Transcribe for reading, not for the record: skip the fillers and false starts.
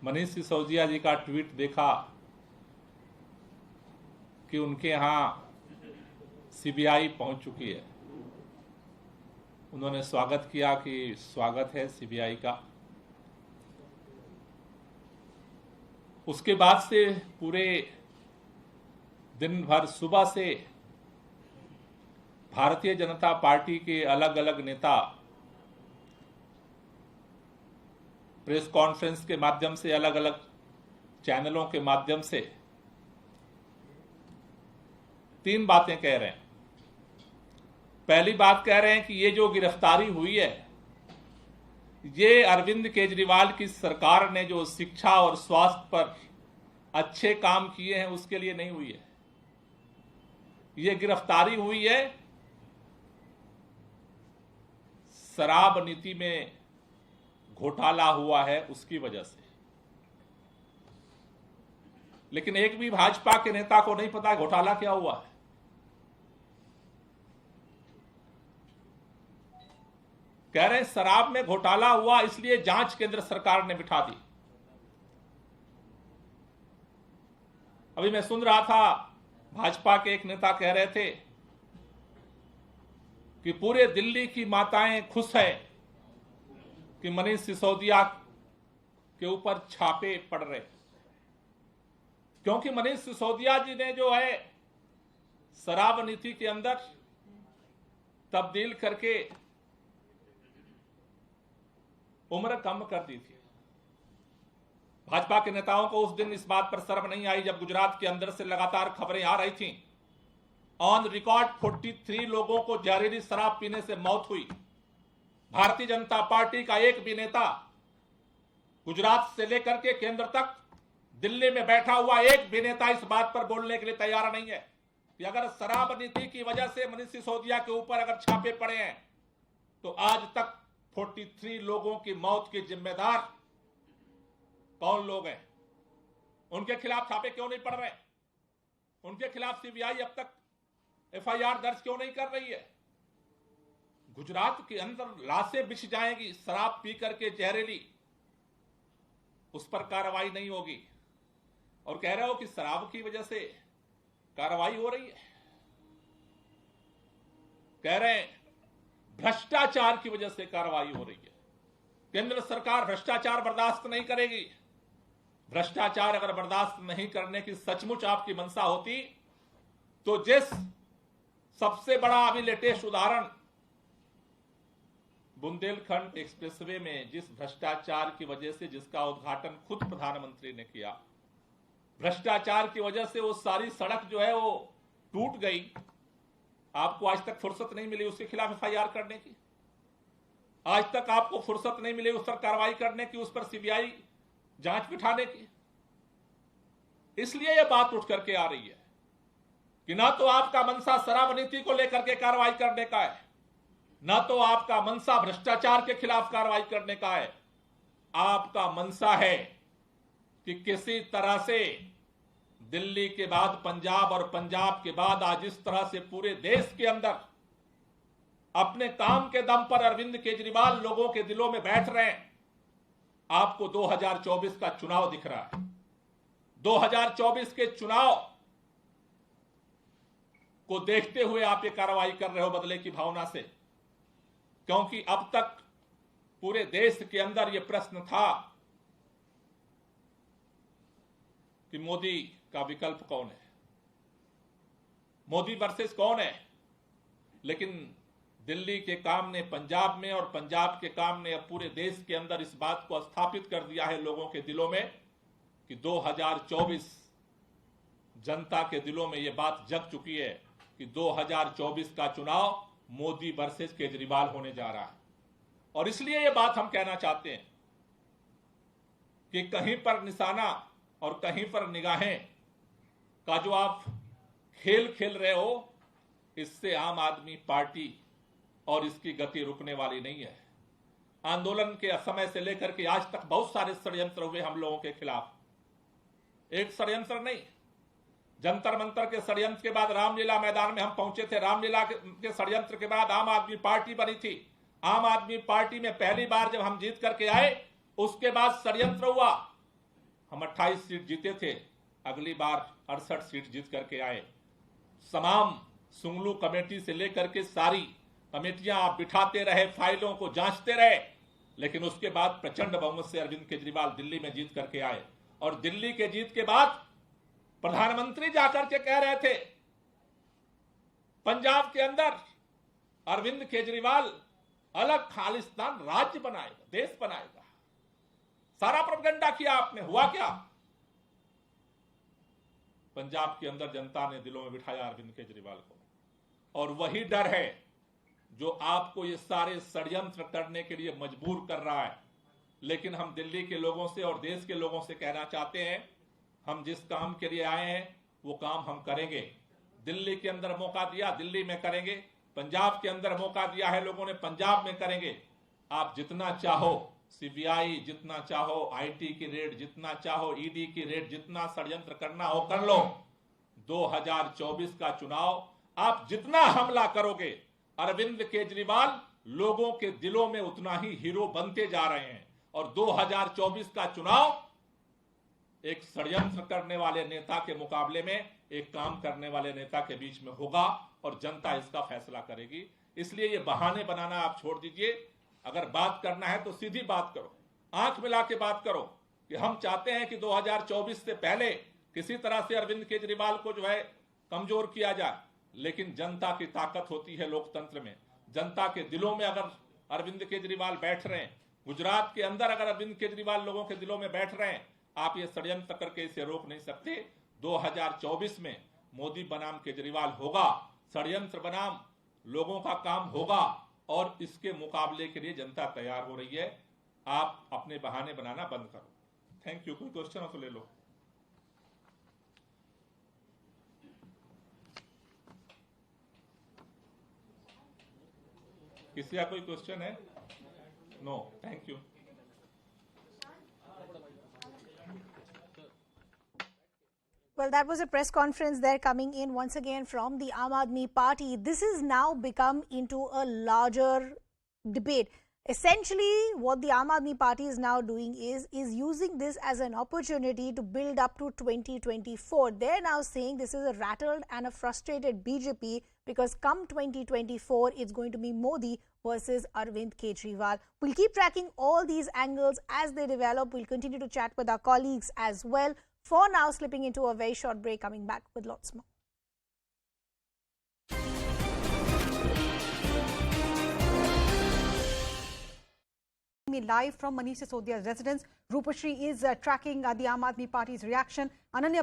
मनीष सिसोदिया जी का ट्वीट देखा कि उनके यहां सीबीआई पहुंच चुकी है। उन्होंने स्वागत किया कि स्वागत है सीबीआई का। उसके बाद से पूरे दिन भर सुबह से भारतीय जनता पार्टी के अलग अलग नेता प्रेस कॉन्फ्रेंस के माध्यम से, अलग अलग चैनलों के माध्यम से 3 बातें कह रहे हैं। पहली बात कह रहे हैं कि ये जो गिरफ्तारी हुई है, ये अरविंद केजरीवाल की सरकार ने जो शिक्षा और स्वास्थ्य पर अच्छे काम किए हैं उसके लिए नहीं हुई है। ये गिरफ्तारी हुई है शराब नीति में घोटाला हुआ है उसकी वजह से। लेकिन एक भी भाजपा के नेता को नहीं पता घोटाला क्या हुआ है। कह रहे हैं शराब में घोटाला हुआ इसलिए जांच केंद्र सरकार ने बिठा दी। अभी मैं सुन रहा था, भाजपा के एक नेता कह रहे थे कि पूरे दिल्ली की माताएं खुश हैं कि मनीष सिसोदिया के ऊपर छापे पड़ रहे, क्योंकि मनीष सिसोदिया जी ने जो है शराब नीति के अंदर तब्दील करके उम्र कम कर दी थी। भाजपा के नेताओं को उस दिन इस बात पर शर्म नहीं आई जब गुजरात के अंदर से लगातार खबरें आ रही थीं। ऑन रिकॉर्ड 43 लोगों को जहरीली शराब पीने से मौत हुई। भारतीय जनता पार्टी का एक भी नेता गुजरात से लेकर के केंद्र तक दिल्ली में बैठा हुआ एक भी नेता इस बात पर बोलने के लिए तैयार नहीं है कि अगर शराब नीति की वजह से मनीष सिसोदिया के ऊपर अगर छापे पड़े हैं तो आज तक 43 लोगों की मौत के जिम्मेदार कौन लोग हैं? उनके खिलाफ छापे क्यों नहीं पड़ रहे? उनके खिलाफ सीबीआई अब तक एफआईआर दर्ज क्यों नहीं कर रही है? गुजरात के अंदर लाशें बिछ जाएंगी शराब पी करके जहरीली, उस पर कार्रवाई नहीं होगी। और कह रहे हो कि शराब की वजह से कार्रवाई हो रही है। कह रहे हैं भ्रष्टाचार की वजह से कार्रवाई हो रही है। केंद्र सरकार भ्रष्टाचार बर्दाश्त नहीं करेगी। भ्रष्टाचार अगर बर्दाश्त नहीं करने की सचमुच आपकी मंशा होती तो जिस सबसे बड़ा अभी लेटेस्ट उदाहरण बुंदेलखंड एक्सप्रेसवे में जिस भ्रष्टाचार की वजह से जिसका उद्घाटन खुद प्रधानमंत्री ने किया, भ्रष्टाचार की वजह से वो सारी सड़क जो है वो टूट गई, आपको आज तक फुर्सत नहीं मिली उसके खिलाफ एफआईआर करने की। आज तक आपको फुर्सत नहीं मिली उस पर कार्रवाई करने की, उस पर सीबीआई जांच बिठाने की। इसलिए यह बात उठ करके आ रही है कि ना तो आपका मंशा शराब नीति को लेकर के कार्रवाई करने का है, ना तो आपका मंशा भ्रष्टाचार के खिलाफ कार्रवाई करने का है। आपका मंशा है कि किसी तरह से दिल्ली के बाद पंजाब और पंजाब के बाद आज इस तरह से पूरे देश के अंदर अपने काम के दम पर अरविंद केजरीवाल लोगों के दिलों में बैठ रहे हैं। आपको 2024 का चुनाव दिख रहा है। 2024 के चुनाव को देखते हुए आप ये कार्रवाई कर रहे हो बदले की भावना से, क्योंकि अब तक पूरे देश के अंदर यह प्रश्न था कि मोदी का विकल्प कौन है, मोदी वर्सेस कौन है। लेकिन दिल्ली के काम ने पंजाब में और पंजाब के काम ने अब पूरे देश के अंदर इस बात को स्थापित कर दिया है लोगों के दिलों में कि 2024 जनता के दिलों में यह बात जग चुकी है कि 2024 का चुनाव मोदी वर्सेस केजरीवाल होने जा रहा है। और इसलिए यह बात हम कहना चाहते हैं कि कहीं पर निशाना और कहीं पर निगाहें का जो आप खेल खेल रहे हो, इससे आम आदमी पार्टी और इसकी गति रुकने वाली नहीं है। आंदोलन के समय से लेकर के आज तक बहुत सारे षड्यंत्र हुए हम लोगों के खिलाफ। एक षड्यंत्र नहीं, जंतर मंतर के षड्यंत्र के बाद रामलीला मैदान में हम पहुंचे थे। रामलीला के षड्यंत्र के बाद आम आदमी पार्टी बनी थी। आम आदमी पार्टी में पहली बार जब हम जीत करके आए उसके बाद षड्यंत्र हुआ हम 28 सीट जीते थे, अगली बार 68 सीट जीत करके आए। तमाम सुंगलू कमेटी से लेकर के सारी कमेटियां आप बिठाते रहे, फाइलों को जांचते रहे, लेकिन उसके बाद प्रचंड बहुमत से अरविंद केजरीवाल दिल्ली में जीत करके आए। और दिल्ली के जीत के बाद प्रधानमंत्री जाकर के कह रहे थे पंजाब के अंदर अरविंद केजरीवाल अलग खालिस्तान राज्य बनाएगा, देश बनाएगा। सारा प्रोपेगेंडा किया आपने, हुआ क्या? पंजाब के अंदर जनता ने दिलों में बिठाया अरविंद केजरीवाल को, और वही डर है जो आपको ये सारे षड्यंत्र करने के लिए मजबूर कर रहा है। लेकिन हम दिल्ली के लोगों से और देश के लोगों से कहना चाहते हैं, हम जिस काम के लिए आए हैं वो काम हम करेंगे। दिल्ली के अंदर मौका दिया, दिल्ली में करेंगे। पंजाब के अंदर मौका दिया है लोगों ने, पंजाब में करेंगे। आप जितना चाहो सीबीआई, जितना चाहो आईटी की रेड, जितना चाहो ईडी की रेड, जितना षड्यंत्र करना हो कर लो। 2024 का चुनाव आप जितना हमला करोगे, अरविंद केजरीवाल लोगों के दिलों में उतना ही हीरो बनते जा रहे हैं। और 2024 का चुनाव एक षड्यंत्र करने वाले नेता के मुकाबले में एक काम करने वाले नेता के बीच में होगा, और जनता इसका फैसला करेगी। इसलिए ये बहाने बनाना आप छोड़ दीजिए। अगर बात करना है तो सीधी बात करो, आंख मिला के बात करो कि हम चाहते हैं कि 2024 से पहले किसी तरह से अरविंद केजरीवाल को जो है कमजोर किया जाए। लेकिन जनता की ताकत होती है लोकतंत्र में। जनता के दिलों में अगर अरविंद केजरीवाल बैठ रहे हैं, गुजरात के अंदर अगर अरविंद केजरीवाल लोगों के दिलों में बैठ रहे हैं, आप ये षड्यंत्र करके इसे रोक नहीं सकते। 2024 में मोदी बनाम केजरीवाल होगा, षड्यंत्र बनाम लोगों का काम होगा, और इसके मुकाबले के लिए जनता तैयार हो रही है। आप अपने बहाने बनाना बंद करो। Thank you. कोई क्वेश्चन हो तो ले लो। किसी का कोई क्वेश्चन है? No, thank you. Well, that was a press conference there coming in once again from the Aam Aadmi Party. This has now become into a larger debate. Essentially, what the Aam Aadmi Party is now doing is using this as an opportunity to build up to 2024. They're now saying this is a rattled and a frustrated BJP because come 2024, it's going to be Modi versus Arvind Kejriwal. We'll keep tracking all these angles as they develop. We'll continue to chat with our colleagues as well. For now, slipping into a very short break, coming back with lots more. Live from Manish Sisodia's residence, Rupashri is tracking the Aam Aadmi Party's reaction. Ananya